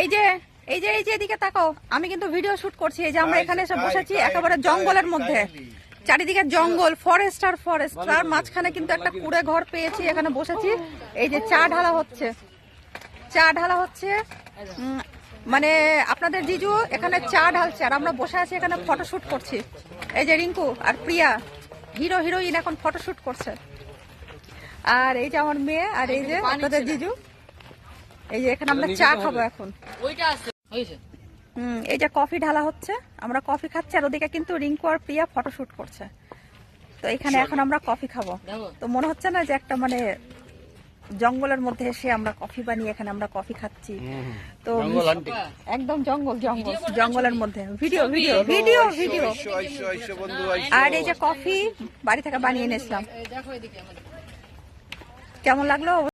এই যে এই যে এদিকে তাকাও, আমি কিন্তু ভিডিও শুট করছি। এই যে আমরা এখানে এসে বসেছি একেবারে জঙ্গলের মধ্যে, চারিদিকে জঙ্গল, ফরেস্ট আর ফরেস্ট, তার মাঝখানে কিন্তু একটা কুড়ে ঘর পেয়েছি, এখানে বসেছি। এই যে চা ঢালা হচ্ছে, চা ঢালা হচ্ছে, মানে আপনাদের জিজু এখানে চা ঢালছে আর আমরা বসে আছি এখানে ফটোশুট করছি। এই যে রিঙ্কু আর প্রিয়া হিরো হিরোইন এখন ফটোশুট করছে। আর এই যে আমার মেয়ে, আর এই যে আপনাদের জিজু। এই যে এখানে আমরা চা খাবো এখন। এই যে কফি ঢালা হচ্ছে, আমরা কফি খাচ্ছি, আর ওদিকে কিন্তু রিঙ্কু আর প্রিয়া ফটোশুট করছে। তো এখানে এখন আমরা কফি খাবো। তো মনে হচ্ছে না যে একটা মানে জঙ্গলের মধ্যে এসে আমরা কফি বানিয়ে এখানে আমরা কফি খাচ্ছি। তো একদম জঙ্গল জঙ্গল জঙ্গলের মধ্যে ভিডিও ভিডিও ভিডিও ভিডিও। আর এই যে কফি বাড়ি থেকে বানিয়ে এনেছিলাম। কেমন লাগলো?